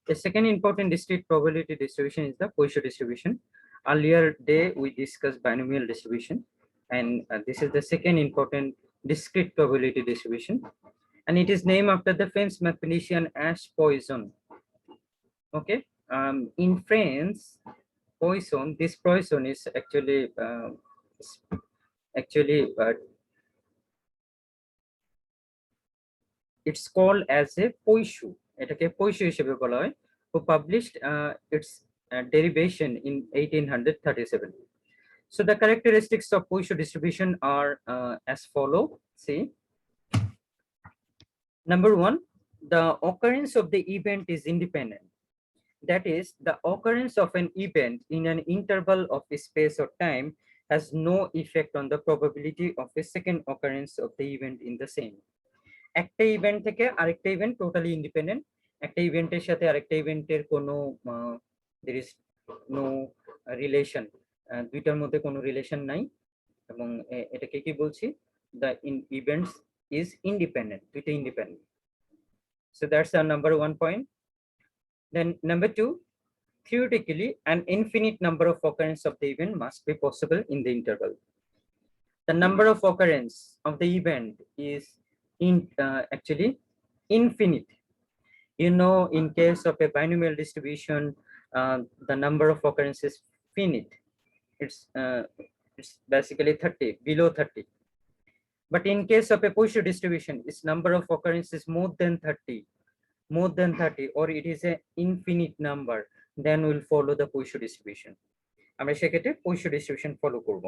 The second important discrete probability distribution is the Poisson distribution. Earlier day we discussed binomial distribution, and this is the second important discrete probability distribution, and it is named after the famous mathematician Ash Poisson. Okay, in France, Poisson. This Poisson is actually it's called as a Poisson. এটাকে Poisson হিসেবে বলা হয়, who published its derivation in 1837. So the characteristics of Poisson distribution are as follow. See, number one, the occurrence of the event is independent. That is, the occurrence of an event in an interval of space or time has no effect on the probability of a second occurrence of the event in the same. একটা event থেকে আরেকটা event totally independent. একটা ইভেন্টের সাথে আরেকটা ইভেন্টের কোনো there is no relation, দুইটার মধ্যে কোনো রিলেশন নাই, এবং এটাকে কি বলছি, the events is independent, দুইটা independent. So that's our number one point. Then number two, theoretically an infinite number of occurrence of the event must be possible in the interval. The number of occurrence of the event is actually infinite. You know, in case of a binomial distribution, the number of occurrences is finite. It's basically 30, below 30. But in case of a Poisson distribution, its number of occurrences more than 30, or it is an infinite number, then we'll follow the Poisson distribution. আমরা সেক্ষেত্রে Poisson distribution follow করব।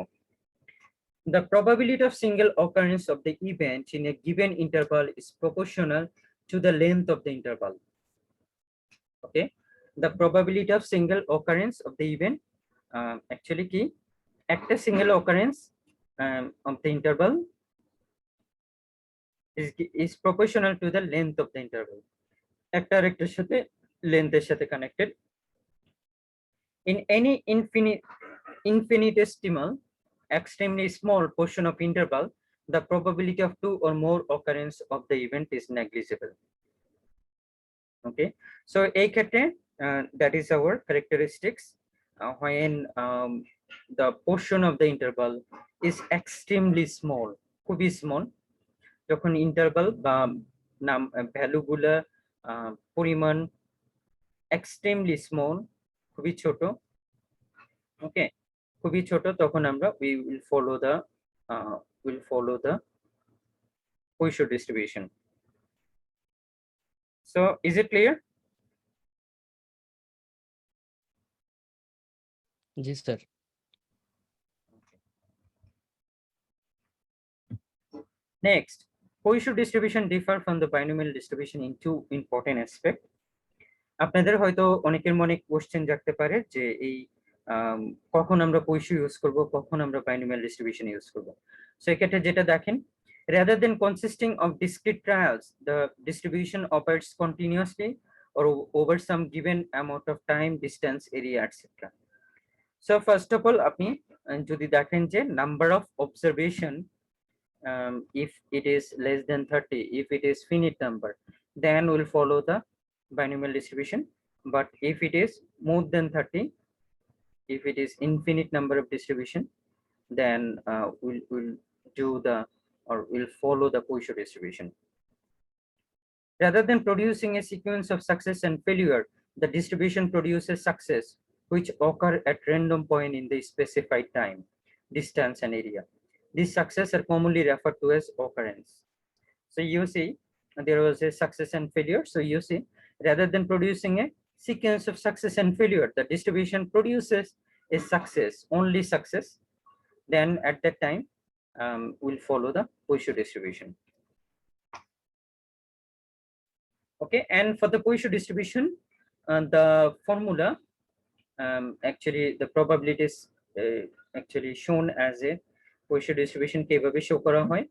The probability of single occurrence of the event in a given interval is proportional to the length of the interval. Okay, the probability of single occurrence of the event actually key একটা single occurrence of the interval is proportional to the length of the interval. একটা আরেকটার সাথে লেন্থের সাথে connected. In any infinitesimal extremely small portion of interval, the probability of two or more occurrence of the event is negligible. Okay, so এই ক্ষেত্রে that is our characteristics when the portion of the interval is extremely small, খুবই small, যখন interval বা value গুলা পরিমাণ extremely small, খুবই ছোট। ওকে, খুবই ছোট, তখন আমরা we will follow the Poisson distribution. So is it clear? Yes, sir. Next, Poisson distribution differ from the binomial distribution in two important aspects. আপনাদের হয়তো অনেকের মনে কোশ্চেন জাগতে পারে যে এই কখন আমরা Poisson ইউজ করব, কখন আমরা binomial distribution ইউজ করব। সো এক্ষেত্রে যেটা দেখেন, rather than consisting of discrete trials, the distribution operates continuously or over some given amount of time, distance, area, etc. So first of all, আপনি যদি দেখেন যে number of observation, if it is less than 30, if it is finite number, then we'll follow the binomial distribution. But if it is more than 30, if it is infinite number of distribution, then we'll do the, or we'll follow the Poisson distribution. Rather than producing a sequence of success and failure, the distribution produces success which occur at random point in the specified time, distance, and area. These success are commonly referred to as occurrence. So you see, there was a success and failure. So you see, rather than producing a sequence of success and failure, the distribution produces a success, only success. Then at that time, we'll follow the Poisson distribution. Okay, and for the Poisson distribution, the formula, actually the probability is actually shown as a Poisson distribution কিভাবে show করা হয়,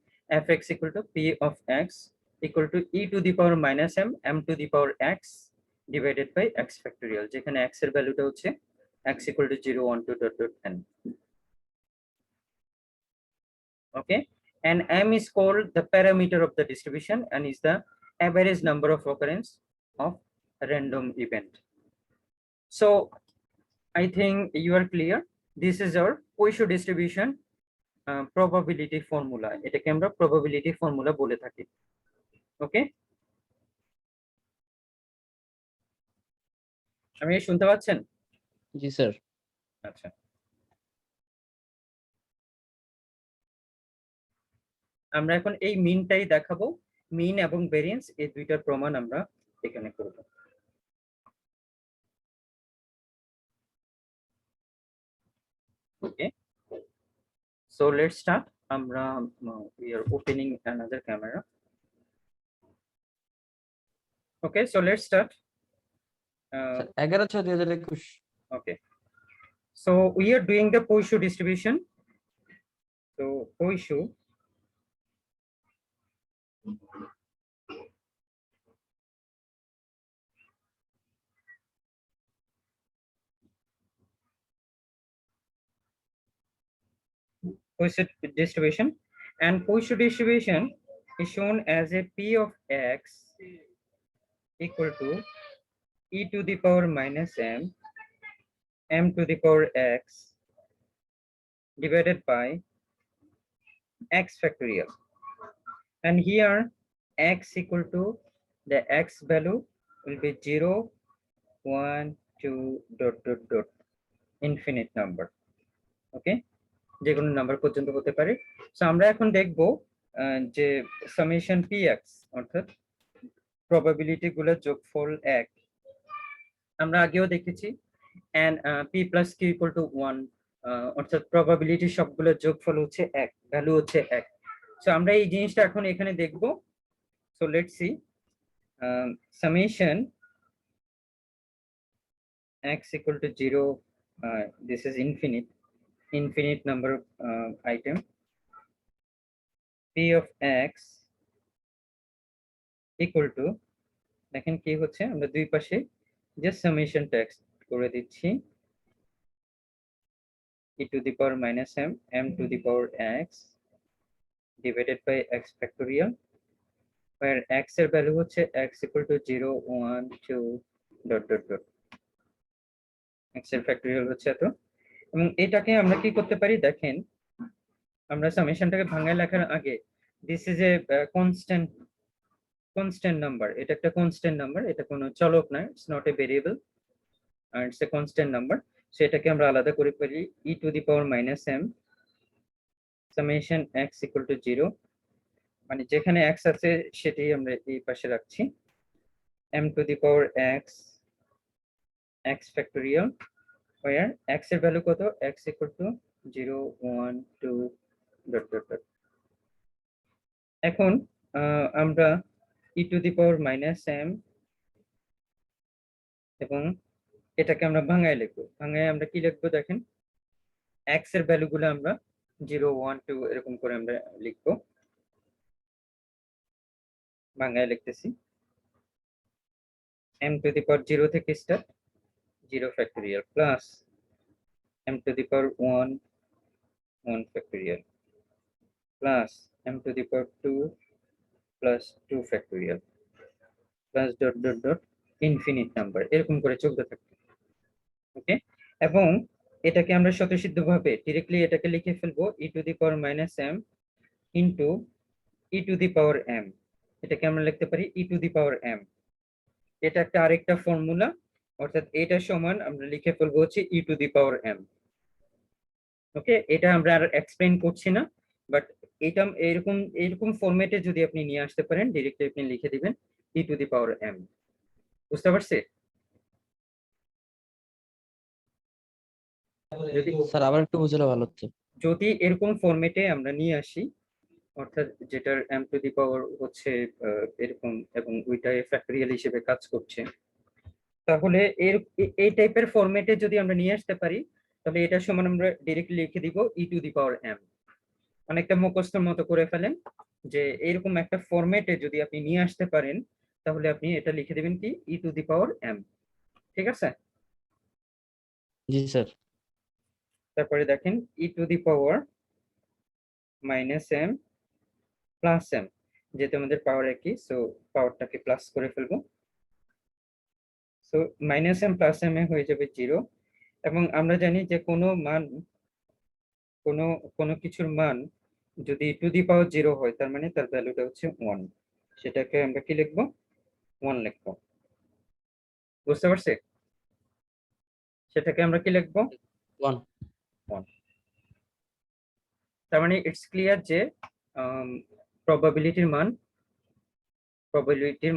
fx equal to p of x equal to e to the power minus m to the power x divided by x factorial, যেখানে x এর ভ্যালুটা হচ্ছে x equal to 0 1 2 n. Okay, and m is called the parameter of the distribution and is the average number of occurrence of random event. So I think you are clear. This is our Poisson distribution probability formula. এটাকে আমরা probability formula বলে থাকি। ওকে, আমি শুনতে পাচ্ছেন? জি sir. আচ্ছা, আমরা এখন এই মিনটাই দেখাবো। মিন এবং ভেরিয়েন্স এই দুইটার প্রমাণ আমরা এখানে করব। ওকে, so let's start. আমরা we are opening another camera. Okay, so let's start. 11/6/2021। Okay, so we are doing the Poisson distribution. So Poisson distribution, and Poisson distribution is shown as a p of x equal to e to the power minus m to the power x divided by x factorial, and here x equal to the x value will be 0 1 2 dot dot dot infinite number. ওকে, যে কোনো number পর্যন্ত হতে পারে। So আমরা এখন দেখব যে summation px অর্থাৎ প্রবাবিলিটি গুলোর যোগফল 1। আমরা আগেও দেখেছি and p plus q equal to 1, অর্থাৎ প্রবাবিলিটি সবগুলোর যোগফল হচ্ছে 1, ভ্যালু হচ্ছে 1। সো আমরা এই জিনিসটা এখন এখানে দেখব। So let's see summation x equal to 0, this is infinite number of item, p of x equal to, দেখেন কি হচ্ছে, আমরা দুই পাশে জাস্ট সামেশন টেক্সট করে দিচ্ছি e to the power minus m to the power x divided by x factorial, where x এর value হচ্ছে x equal to 0 1 2 dot dot dot, x এর ফ্যাক্টরিয়াল হচ্ছে এত। এবং এটাকে আমরা কি করতে পারি দেখেন, আমরা সামেশনটাকে ভাঙায় লেখার আগে this is a constant number, এটা একটা কনস্ট্যান্ট নাম্বার, এটা কোনো চলক না, it's not a variable, it's a constant number. So এটাকে আমরা আলাদা করে ফেলি e to the power minus m summation x equal to 0, মানে যেখানে x আছে সেটি আমরা এই পাশে রাখছি, m to the power x x factorial, where x এর ভ্যালু কত, x equal to 0 1 2 dot dot dot। এখন আমরা e to the power minus m এবং এটাকে আমরা ভাঙায় লিখবো। ভাঙায় আমরা কি লিখবো দেখেন, x এর ভ্যালুগুলো আমরা 0 1 2 এরকম করে আমরা লিখবো। ভাঙায় লিখতেছি m to the power 0 থেকে start 0 factorial plus m to the power 1 1 factorial plus m to the power 2 plus 2 factorial plus dot dot dot infinite number, এরকম করে চলতে থাকবে। ওকে, এবং এটাকে আমরা স্বতঃসিদ্ধভাবে ডিরেক্টলি এটাকে লিখে ফেলবো e to the power minus m into e to the power m, এটাকে আমরা লিখতে পারি e to the power m। এটা একটা আরেকটা ফর্মুলা, অর্থাৎ এটা সমান আমরা লিখে ফেলবো হচ্ছে e to the power m। ওকে, এটা আমরা আর এক্সপ্লেইন করছি না, বাট এটা এরকম এরকম ফরম্যাটে যদি আপনি নিয়ে আসতে পারেন ডাইরেক্টলি আপনি লিখে দিবেন e to the power m। বুঝতে পারছে? স্যার আবার একটু বুঝলে ভালো হতো। যদি এরকম ফরম্যাটে আমরা নিয়ে আসি, অর্থাৎ যেটার m to the power হচ্ছে এরকম এবং ওইটা ফ্যাক্টরিয়াল হিসেবে কাজ করছে, তাহলে এই টাইপের ফরম্যাটে যদি আমরা নিয়ে আসতে পারি, তাহলে এটা সমান আমরা ডাইরেক্টলি লিখে দিব e to the power m। অনেকটা মুখস্থর মতো করে ফেলেন যে এরকম একটা ফরম্যাটে যদি আপনি নিয়ে আসতে পারেন, তাহলে আপনি এটা লিখে দিবেন কি e to the power m। ঠিক আছে? জি স্যার। তারপরে দেখেন e to the power minus m plus m, যেহেতু আমাদের পাওয়ার একই, সো পাওয়ারটাকে প্লাস করে ফেলবো। So minus m plus m এ হয়ে যাবে 0, এবং আমরা জানি যে কোনো মান, কোনো কোনো কিছুর মান যদি টু দি পাওয়ার 0 হয় তার মানে তার ভ্যালুটা হচ্ছে 1, সেটাকে আমরা কি লিখবো, 1 লিখবো। বুঝতে পারছি? সেটাকে আমরা কি লিখবো, 1। 1। তার মানে ইটস ক্লিয়ার যে প্রবাবিলিটির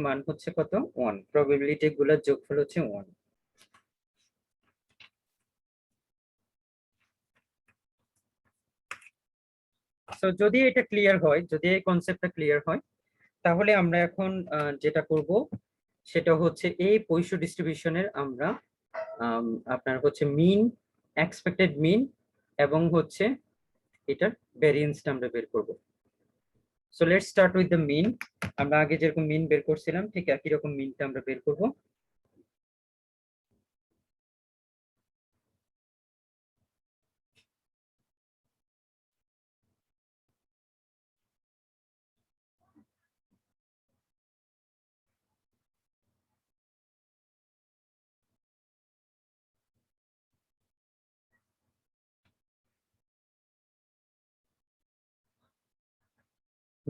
মান হচ্ছে কত, 1। প্রবাবিলিটি গুলোর যোগফল হচ্ছে 1। সো যদি এটা ক্লিয়ার হয়, যদি এই কনসেপ্টটা ক্লিয়ার হয়, তাহলে আমরা এখন যেটা করব সেটা হচ্ছে এই পয়সো ডিস্ট্রিবিউশনের আমরা আপনার হচ্ছে মিন, এক্সপেক্টেড মিন এবং হচ্ছে এটার ভ্যারিয়েন্সটা আমরা বের করব। So let's start with the mean. আমরা আগে যেরকম মিন বের করছিলাম ঠিক একই রকম মিনটা আমরা বের করব।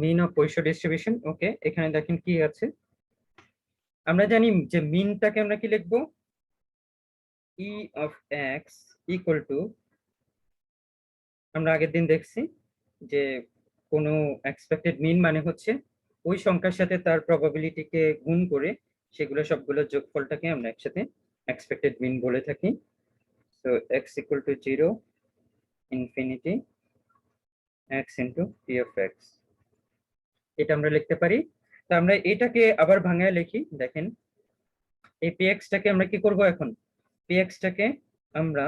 মিন অফ পয়সো ডিস্ট্রিবিউশন, ওকে। এখানে দেখেন কি আছে, আমরা জানি যে মিনটাকে আমরা কি লিখবো, ই অফ এক্স ইকুয়াল টু, আমরা আগের দিন দেখছি যে কোনো এক্সপেক্টেড মিন মানে হচ্ছে ওই সংখ্যার সাথে তার প্রবাবিলিটিকে গুণ করে সেগুলো সবগুলোর যোগফলটাকে আমরা একসাথে এক্সপেক্টেড মিন বলে থাকি। So x equal two 0, infinity x into p of x, এটা আমরা লিখতে পারি। তো আমরা এটাকে আবার ভাঙায় লিখি। দেখেন এই পি এক্সটাকে আমরা কি করব, এখন পি এক্সটাকে আমরা,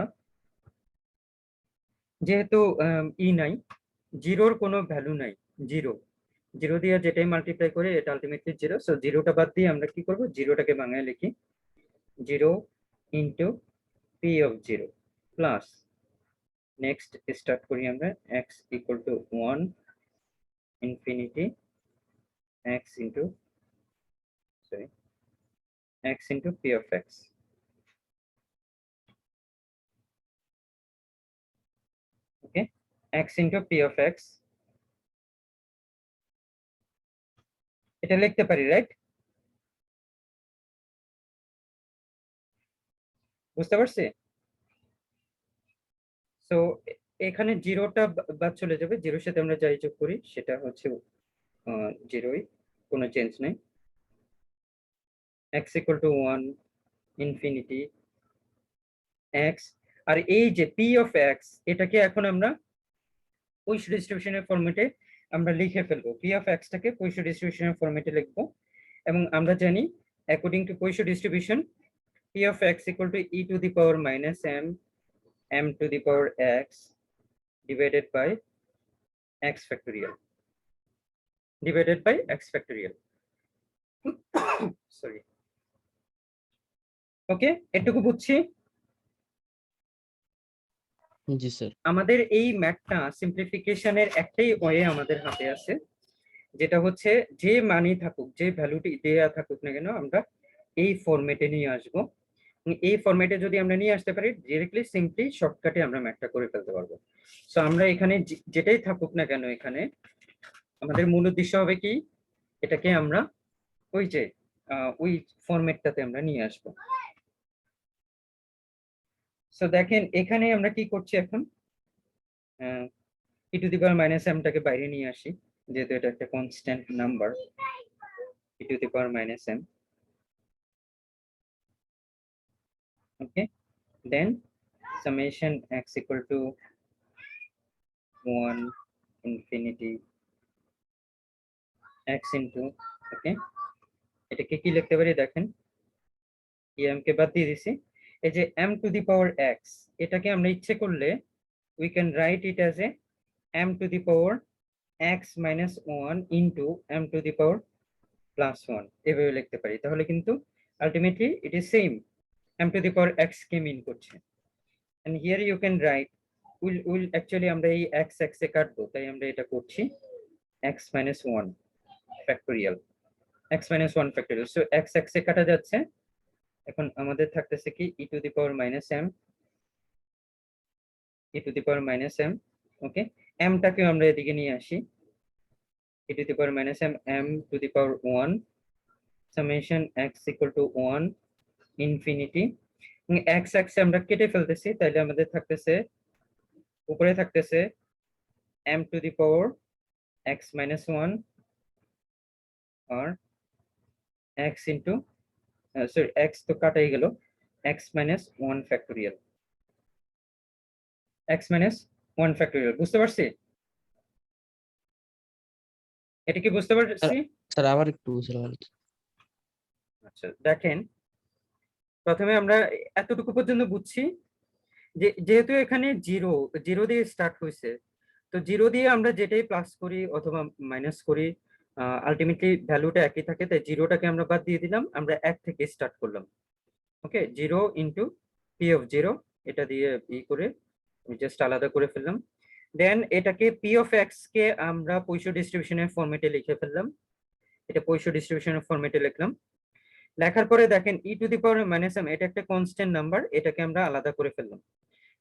যেহেতু ই নাই, জিরোর কোনো ভ্যালু নাই, জিরো, জিরো দিয়ে যেটাই মাল্টিপ্লাই করে এটা আলটিমেটলি 0। সো জিরোটা বাদ দিয়ে আমরা কি করব, জিরোটাকে বাংলায় লিখি 0 into p of 0 plus, next start করি আমরা, x equal to 1, infinity x into, sorry, x into p of x. Okay, x into p of x, এটা লিখতে পারি, রাইট? বুঝতে পারছি? সো এখানে জিরোটা বাদ চলে যাবে, জিরোর সাথে আমরা যাই যোগ করি সেটা হচ্ছে জিরোই, কোনো চেঞ্জ নেই। X equal to 1, infinity x, আর এই যে পি অফ এক্স এটাকে এখন আমরা পয়সো ডিস্ট্রিবিউশনের ফরম্যাটে আমরা লিখে ফেলবো। পি অফ এক্সটাকে পয়সো ডিস্ট্রিবিউশনের ফরম্যাটে লিখবো, এবং আমরা জানি according to Poisson distribution p of x equal to e to the power minus m, m to the power x divided by x factorial, divided by x factorial. Sorry, okay, এটুকু বুঝছি। জি sir. আমাদের এই ম্যাথটা সিম্পলিফিকেশনের একটাই way আমাদের হাতে আছে, যেটা হচ্ছে যে মানই থাকুক, যে ভ্যালুটি দেয়া থাকুক না কেন, আমরা এই ফরম্যাটে নিয়ে আসবো। এই ফরম্যাটে যদি আমরা নিয়ে আসতে পারি ডিরেক্টলি সিম্পলি শর্টকাটে আমরা ম্যাথটা করে ফেলতে পারবো। সো আমরা এখানে যেটাই থাকুক না কেন, এখানে আমাদের মূল উদ্দেশ্য হবে কি, এটাকে আমরা ওই যে ওই ফরম্যাটটাতে আমরা নিয়ে আসবো। সো দেখেন এখানে আমরা কি করছি এখন, ই টু দি পাওয়ার মাইনাস এমটাকে বাইরে নিয়ে আসি, যেহেতু এটা একটা constant number, e to the power minus m. Okay, then summation x equal to 1, infinity x into, okay, এটাকে কি লিখতে পারি দেখেন, এম কে বাদ দিয়ে দিছি, এই যে m two the power x, এটাকে আমরা ইচ্ছে করলে we can write it as a m to the power x minus 1 into m to the power plus 1, এভাবে লিখতে পারি। তাহলে কিন্তু ultimately it is same, m to the power x কে মিন করছে। and here you can write, will actually আমরা এই x x এ কাটবো, তাই আমরা এটা করছি x minus 1 factorial, x minus 1 factorial, so x x এ কাটা যাচ্ছে, এখন আমাদের থাকতেছে কি e to the power minus m, e to the power minus m. Okay, এমটাকে আমরা এদিকে নিয়ে আসি, e to the power minus m, m to the power 1 summation x equal to 1 infinity. X x আমরা কেটে ফেলতেছি, তাহলে আমাদের থাকতেছে উপরে থাকতেছে m to the power x minus 1 আর এক্স ইন্টু, সরি এক্স তো কাটাই গেল, x minus 1 factorial, x minus 1 factorial. বুঝতে পারছি? এটা কি বুঝতে পারছি? স্যার আবার একটু বুঝলে ভালো হতো। আচ্ছা দেখেন, প্রথমে আমরা এতটুকু পর্যন্ত বুঝছি যে যেহেতু এখানে জিরো জিরো দিয়ে স্টার্ট হয়েছে, তো জিরো দিয়ে আমরা যেটাই প্লাস করি অথবা মাইনাস করি আলটিমেটলি ভ্যালুটা একই থাকে, তাই জিরোটাকে আমরা বাদ দিয়ে দিলাম, আমরা এক থেকে স্টার্ট করলাম। Okay, zero into p of zero, এটা দিয়ে ই করে জাস্ট আলাদা করে ফেললাম। দেন এটাকে পি অফ এক্স কে আমরা পয়সো ডিস্ট্রিবিউশনের ফরম্যাটে লিখে ফেললাম, এটা পয়সো ডিস্ট্রিবিউশনের ফরম্যাটে লিখলাম। লেখার পরে দেখেন e to the power minus m, এটা একটা কনস্ট্যান্ট নাম্বার, এটাকে আমরা আলাদা করে ফেললাম,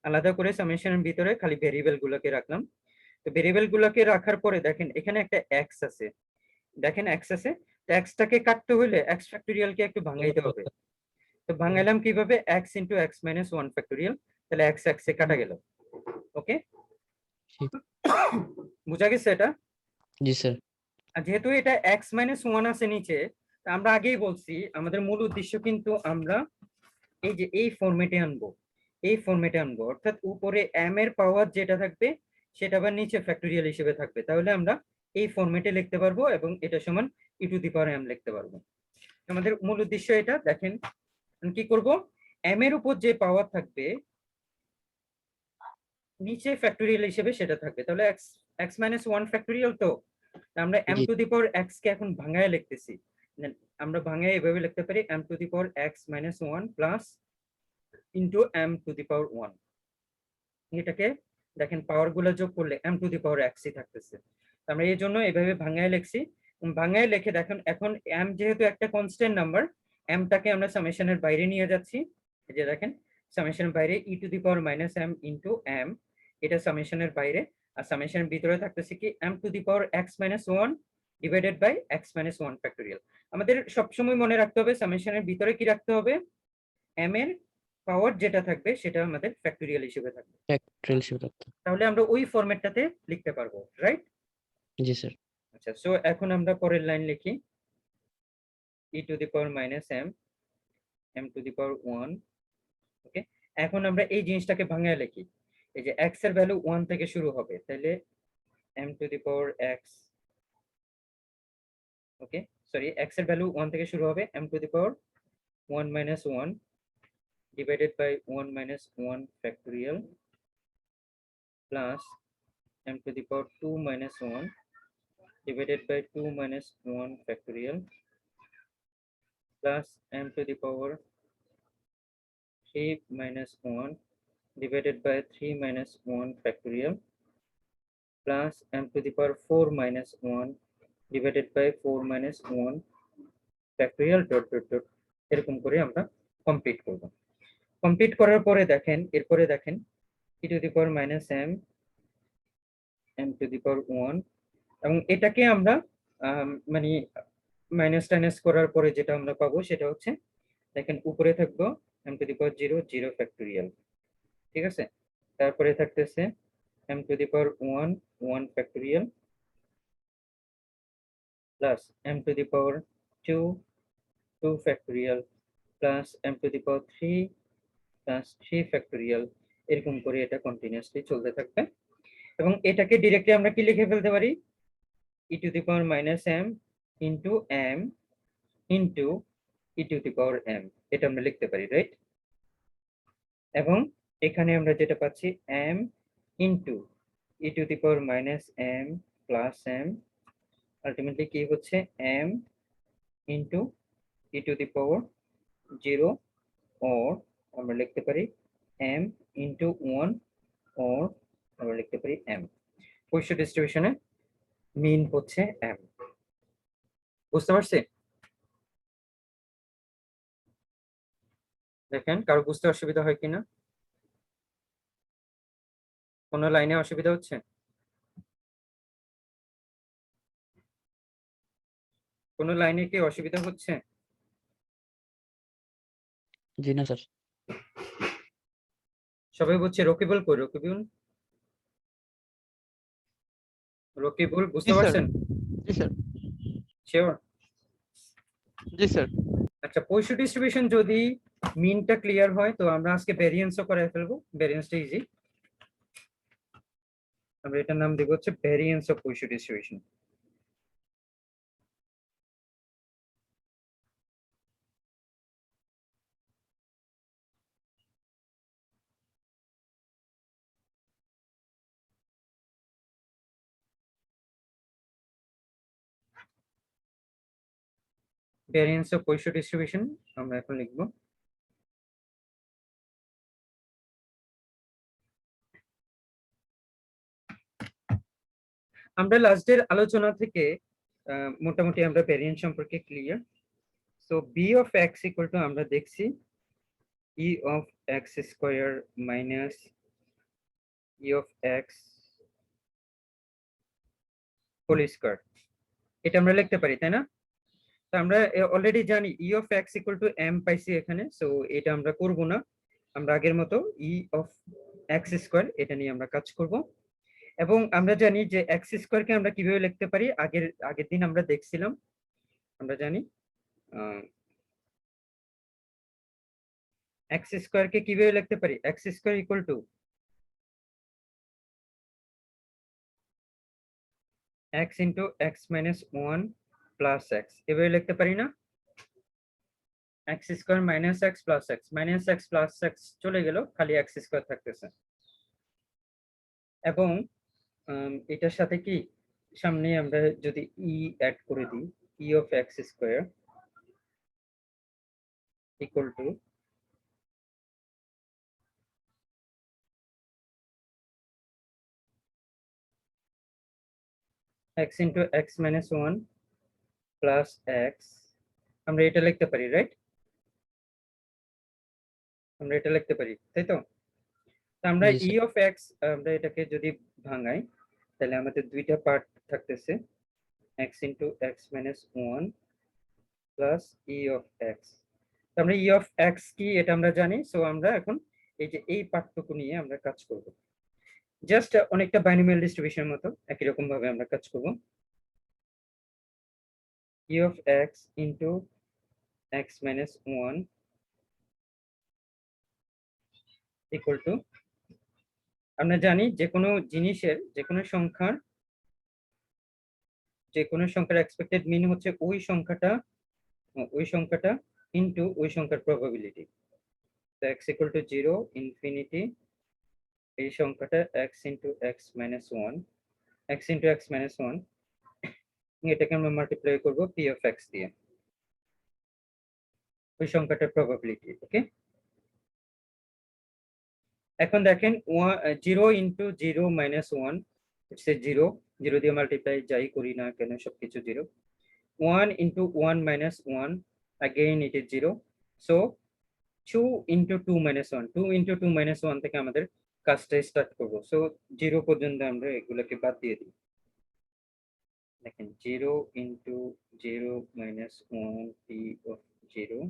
আলাদা করে সামেশনের ভিতরে খালি ভেরিয়েবল গুলোকে রাখলাম। তো ভেরিয়েবল গুলোকে রাখার পরে দেখেন এখানে একটা এক্স আছে, দেখেন এক্স আছে, তো এক্সটাকে কাটতে হলে এক্স ফ্যাক্টোরিয়ালকে একটু ভাঙাইতে হবে। তো ভাঙাইলাম কিভাবে, x into x minus 1 factorial, তাহলে এক্স এক্সে কাটা গেল। ওকে, ঠিক। বুঝা গেছে এটা? জি স্যার। আর যেহেতু এটা এক্স মাইনাস 1 আছে নিচে, তা আমরা আগেই বলছি আমাদের মূল উদ্দেশ্য কিন্তু আমরা এই যে এই ফরম্যাটে আনবো, এই ফরম্যাটে আনবো, অর্থাৎ উপরে এম এর পাওয়ার যেটা থাকবে সেটা আবার নিচে ফ্যাক্টোরিয়াল হিসেবে থাকবে, তাহলে আমরা এই ফরম্যাটে লিখতে পারবো এবং এটা সমান ই টু দি পাওয়ার এম লিখতে পারবো। আমাদের মূল উদ্দেশ্য এটা। দেখেন কি করব, এম এর উপর যে পাওয়ার থাকবে নিচে ফ্যাক্টোরিয়াল হিসেবে সেটা থাকবে, তাহলে এক্স এক্স মাইনাস 1 ফ্যাক্টোরিয়াল, তো আমরা এম জি টু দি পাওয়ার এক্স কে এখন ভাঙায় লিখতেছি, আমরা ভাঙায় এভাবে লিখতে পারি m to the power x minus 1 plus into m to the power 1। এটাকে দেখেন পাওয়ার গুলো যোগ করলে এম টু দি পাওয়ার এক্সই থাকতেছে, আমরা এই জন্য এভাবে ভাঙায় লিখছি। ভাঙায় লিখে দেখেন এখন এম যেহেতু একটা কনস্ট্যান্ট নাম্বার, এমটাকে আমরা সামেশনের বাইরে নিয়ে যাচ্ছি, এই যে দেখেন সামেশনের বাইরে e to the power minus m into m, এটা সামেশনের বাইরে, আর সামেশনের ভিতরে থাকতেছে কি m to the power x minus 1 divided by x minus 1 factorial. আমাদের সবসময় মনে রাখতে হবে সামেশনের ভিতরে কি রাখতে হবে, এম এর পাওয়ার যেটা থাকবে সেটা আমাদের ফ্যাক্টোরিয়াল হিসেবে থাকবে, ফ্যাক্টরিয়াল হিসেবে রাখতে। তাহলে আমরা ওই ফরম্যাটটাতে লিখতে পারবো, রাইট? জি স্যার। আচ্ছা, সো এখন আমরা পরের লাইন লিখি, e to the power minus m, m to the power 1। Okay, এখন আমরা এই জিনিসটাকে ভাঙায় লিখি, এই যে এক্স এর ভ্যালু 1 থেকে শুরু হবে, তাহলে m to the power x, okay sorry x এর ভ্যালু 1 থেকে শুরু হবে, m to the power 1 minus 1 divided by 1 minus 1 factorial plus m to the power 2 minus 1 divided by 2 minus 1 factorial plus m to the power 3 minus 1 divided by 3 minus 1 factorial plus m to the power 4 minus 1 divided by 4 minus 1 factorial dot dot dot, এরকম করে আমরা complete করব। Complete করার পরে দেখেন এরপরে দেখেন e to the power minus m to the power 1, এবং এটাকে আমরা মানে মাইনাস টাইনাস করার পরে যেটা আমরা পাবো সেটা হচ্ছে দেখেন উপরে থাকবো m two the power 0 0 factorial, ঠিক আছে, তারপরে থাকতেছে m two the power 1 1 factorial plus m two the power 2 2 factorial plus m two the power 3 plus 3 factorial, এরকম করে এটা কন্টিনিউয়াসলি চলতে থাকবে। এবং এটাকে ডিরেক্টলি আমরা কি লিখে ফেলতে পারি, e two the power minus m into m into E to the power m, এটা আমরা লিখতে পারি, রাইট? এবং এখানে আমরা যেটা পাচ্ছি m into E to the power minus m plus m, ultimately কি হচ্ছে m into E to the power 0, or আমরা লিখতে পারি m ইন্টু 1, or আমরা লিখতে পারি m। পয়সো ডিস্ট্রিবিউশনে মিন হচ্ছে m। বুঝতে পারছি? দেখেন কারো বুঝতে অসুবিধা হয় কিনা, কোনো লাইনে অসুবিধা হচ্ছে? কোনো লাইনে কি অসুবিধা হচ্ছে? জি না স্যার। সবাই বলছে রকিবুল কই, রকিবুল, রকিবুল জি বুঝতে স্যার। পারছেন? জি স্যার। শিওর? জি স্যার। আচ্ছা, পয়সা ডিস্ট্রিবিউশন যদি মিনটা ক্লিয়ার হয় তো আমরা আজকে ভ্যারিয়েন্সও করে ফেলবো। ভ্যারিয়েন্সটা ইজি, আমরা এটার নাম দেব হচ্ছে ভ্যারিয়েন্স অফ পয়সা ডিস্ট্রিবিউশন। ভ্যারিয়েন্স অফ পয়সা ডিস্ট্রিবিউশন আমরা এখন লিখব। আমরা লাস্টের আলোচনা থেকে মোটামুটি আমরা ভ্যারিয়েন্স সম্পর্কে clear. So V of x equal to আমরা দেখছি E of x square minus E of x whole square, এটা আমরা লিখতে পারি তাই না? তো আমরা অলরেডি জানি E of x equal to m পাইছি এখানে, সো এটা আমরা করব না, আমরা আগের মতো ই অফ এক্স স্কোয়ার এটা নিয়ে আমরা কাজ করব। এবং আমরা জানি যে এক্স স্কোয়ারকে আমরা কিভাবে লিখতে পারি, আগের দিন আমরা দেখছিলাম, আমরা জানি এক্স স্কোয়ারকে কিভাবে লিখতে পারি, x square equal to x into x minus one plus x, এভাবে লিখতে পারি না? X square minus x plus x, minus x plus x চলে গেল, খালি এক্স স্কোয়ার থাকতেছে। এবং এটার সাথে কি সামনে আমরা যদি ই অ্যাড করে দিই, ই of x square equal to x into x minus one plus x, আমরা এটা লিখতে পারি রাইট? আমরা এটা লিখতে পারি তাই তো? তো আমরা জি ই স্যার। অফ এক্স আমরা এটাকে যদি ভাঙাই তাহলে আমাদের দুইটা পার্ট থাকতেছে, x into x minus one plus E of x. আমরা ই অফ এক্স কি এটা আমরা জানি, সো আমরা এখন এই যে এই পার্টটুকু নিয়ে আমরা কাজ করব, জাস্ট অনেকটা বাইনোমিয়াল ডিস্ট্রিবিউশনের মতো একই রকম ভাবে আমরা কাজ করব। ই of x into x minus one equal to, আমরা জানি যে কোনো জিনিসের যে কোনো সংখ্যার এক্সপেক্টেড মিন হচ্ছে ওই সংখ্যাটা ইনটু ওই সংখ্যার প্রবাবিলিটি। তো x equal two zero, infinity, এই সংখ্যাটা x into x minus one, x into x minus one, এটাকে আমরা মাল্টিপ্লাই করবো পি অফ এক্স দিয়ে, ওই সংখ্যাটার প্রবাবিলিটি। ওকে, এখন দেখেন zero into zero minus one, it's a zero, zero দিয়ে মাল্টিপ্লাই যাই করি না কেন সবকিছু zero. One into one minus one, again it is zero, so 2 into 2 minus 1, 2 into 2 minus 1 থেকে আমাদের কাজটা স্টার্ট করব। সো 0 পর্যন্ত আমরা এগুলোকে বাদ দিয়ে দিই। দেখেন 0 into 0 minus 1 p of 0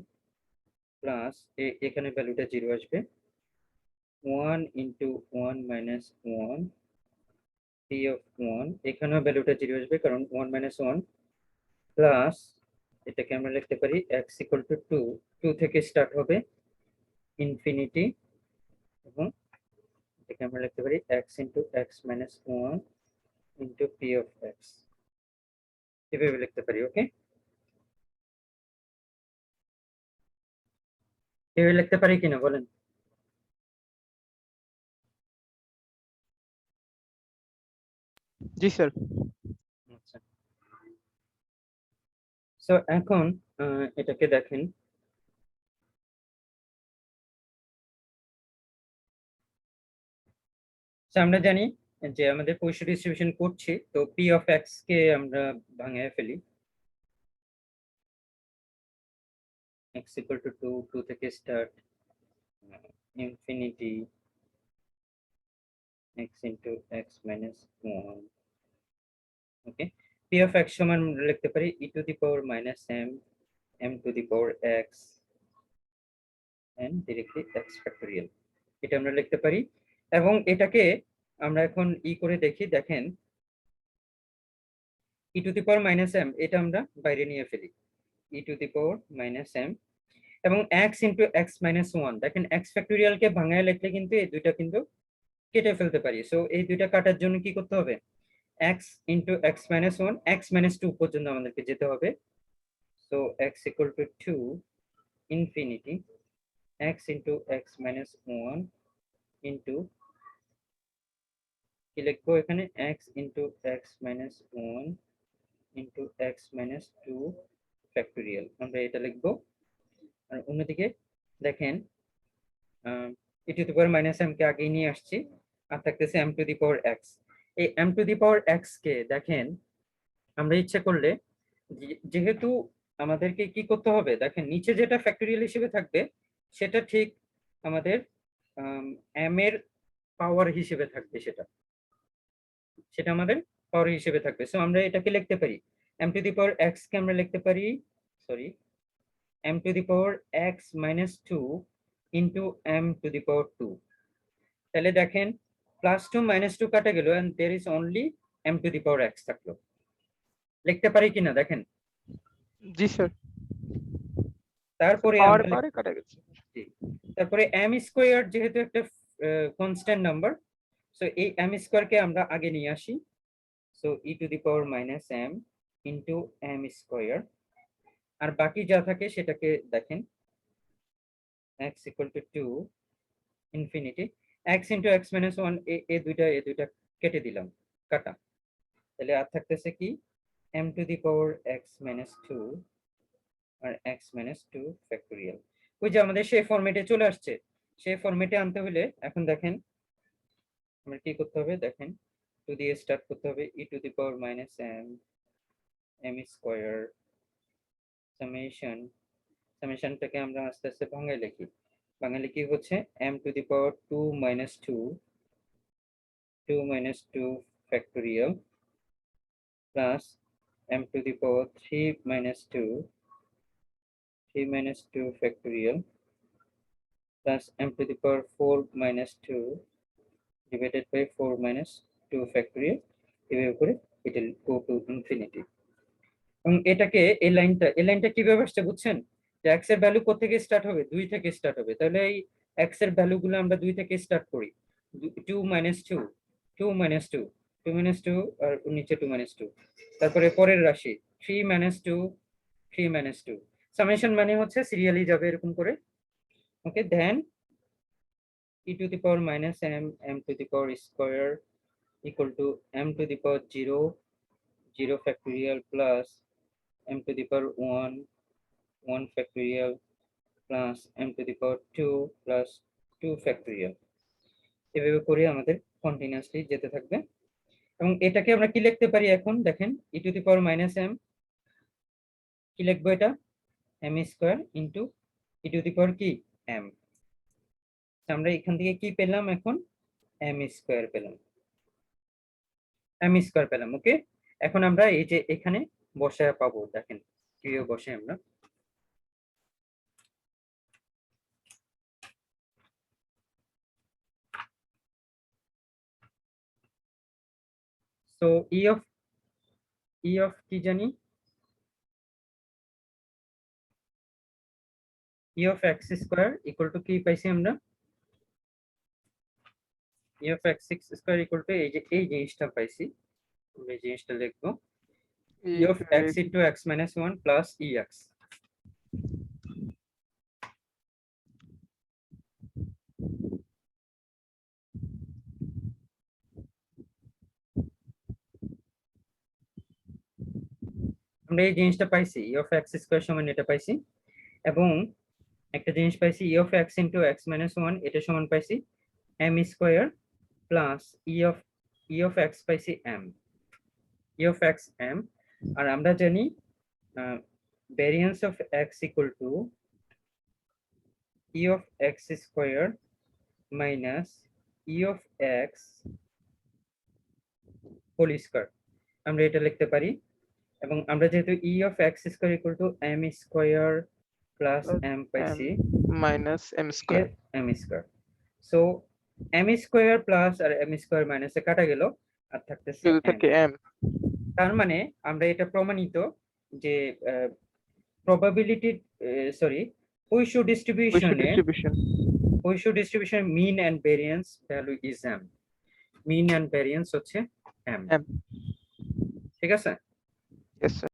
plus এখানে ভ্যালুটা 0 আসবে, 1 into 1 minus 1 p of 1, এখানেও ভ্যালুটা 0 আসবে কারণ 1 minus 1 প্লাস এটাকে আমরা লিখতে পারি x equal to 2, 2 থেকে স্টার্ট হবে ইনফিনিটি, এবং এটাকে আমরা লিখতে পারি x into x minus 1 into p of x, এভাবে লিখতে পারি। ওকে, এভাবে লিখতে পারি কিনা বলেন? জি স্যার। আচ্ছা, সো এখন এটাকে দেখেন, আমরা জানি যে আমাদের পয়সা ডিস্ট্রিবিউশন করছি, তো পি অফ এক্স কে আমরা ভাঙিয়ে ফেলি, x equal to 2, 2 থেকে start, infinity x into x minus 1. Okay, p of x সমান আমরা লিখতে পারি e to the power minus m m to the power x and directly x factorial, এটা আমরা লিখতে পারি। এবং এটাকে আমরা এখন করে দেখি, দেখেন e to the power minus m এটা আমরা বাইরে নিয়ে ফেলি, e to the power minus m এবং x into x minus 1, দেখেন x factorial কে ভাঙায় লিখলে কিন্তু এই দুইটা কিন্তু কেটে ফেলতে পারি। সো এই দুইটা কাটার জন্য কি করতে হবে, x into x minus 1 x minus 2 পর্যন্ত আমাদেরকে যেতে হবে। So x equal to 2 infinity x into x minus 1 into কি লিখবো এখানে x into x minus 1 into x minus 2 factorial, আমরা এটা লিখবো। আর অন্যদিকে দেখেন e to the power minus m কে আগে নিয়ে আসছি, আর থাকতেছে m to the power x। এই m to the power x কে দেখেন আমরা ইচ্ছা করলে যেহেতু আমাদেরকে কি করতে হবে, দেখেন নিচে যেটা ফ্যাক্টরিয়াল হিসেবে থাকবে সেটা ঠিক আমাদের m এর পাওয়ার হিসেবে থাকবে, সেটা আমাদের পাওয়ার হিসেবে থাকবে। সো আমরা এটাকে লিখতে পারি m to the power x কে আমরা লিখতে পারি m to the power x minus 2 into m to the power 2। তাহলে দেখেন +2 -2 কাটা গেল and there is only m to the power x থাকলো, লিখতে পারি কিনা দেখেন। জি স্যার, তারপরে পাওয়ার আমরা পরে কাটা গেছে। তারপরে m স্কয়ার যেহেতু একটা কনস্ট্যান্ট নাম্বার, সো এই m স্কয়ার কে আমরা আগে নিয়ে আসি। So e to the power minus m into m square, আর বাকি যা থাকে সেটাকে দেখেন x equal to 2 infinity x into x minus 1 এ দুইটা কেটে দিলাম, কাটা। তাহলে আর থাকতেছে কি m to the power x minus 2 R x minus 2 factorial। ওই যে আমাদের সেই ফরম্যাটে চলে আসছে, সেই ফরম্যাটে আনতে হলে এখন দেখেন আমরা কি করতে হবে, দেখেন 2 দিয়ে স্টার্ট করতে হবে e to the power minus m m square সামেশনটাকে আমরা আস্তে আস্তে ভাঙায় লিখি, ভাঙালে কি হচ্ছে m to the power 2 minus 2 factorial plus m to the power 3 minus 2 factorial plus m to the power 4 minus 2 divided by 4 minus 2 factorial, এভাবে করে it will go to infinity। এবং এটাকে এই লাইনটা কিভাবে আসছে বুঝছেন, যে x এর ভ্যালু কোথা থেকে স্টার্ট হবে, 2 থেকে স্টার্ট হবে। তাহলে এই x এর ভ্যালুগুলো আমরা 2 থেকে স্টার্ট করি, 2 minus 2 2 minus 2 2 minus 2 আর নিচে 2 minus 2, তারপরে পরের রাশি 3 minus 2 3 minus 2। সামেশন মানে হচ্ছে সিরিয়ালি যাবে এরকম করে। ওকে, দেন e to the power minus m m to the power square equal to m to the power 0 factorial plus m to the power 1 factorial plus m to the power 2 plus 2 factorial, এভাবে করে আমাদের continuously যেতে থাকবে। এবং এটাকে আমরা কি লিখতে পারি এখন দেখেন e to the power minus m কি লিখবো, এটা m square into e to the power কি m, আমরা এখান থেকে কি পেলাম এখন m স্কয়ার পেলাম। ওকে, এখন আমরা এই যে এখানে বসায় পাবো, দেখেন কিভাবে বসে আমরা। সো e of কি জানি, e of x square equal to কি পাইছি আমরা, e of x square equal to এই জিনিসটা পাইছি, এই জিনিসটা লিখবো e of x into x minus 1 plus ex। আমরা এই জিনিসটা পাইছি e of x স্কয়ার সমান এটা পাইছি, এবং একটা জিনিস পাইছি e of x into x minus 1 এটা সমান পাইছি m square plus e of x পাইছি e of x m। আর আমরা জানি variance of x equal to e of x square minus e of x whole square আমরা এটা লিখতে পারি এবং আমরা যেহেতু e of x square equal to m square plus m পাইছি minus m square. m square so m square plus আর m square minus এ কাটা গেল আর থাকতেছে শুধু m থাকে m. তার মানে আমরা এটা প্রমাণিত যে প্রবাবিলিটি সরি পয়সু Push ডিস্ট্রিবিউশনে distribution. Poisson distribution mean and variance value is m mean and variance হচ্ছে m M. ঠিক আছে Yes, sir.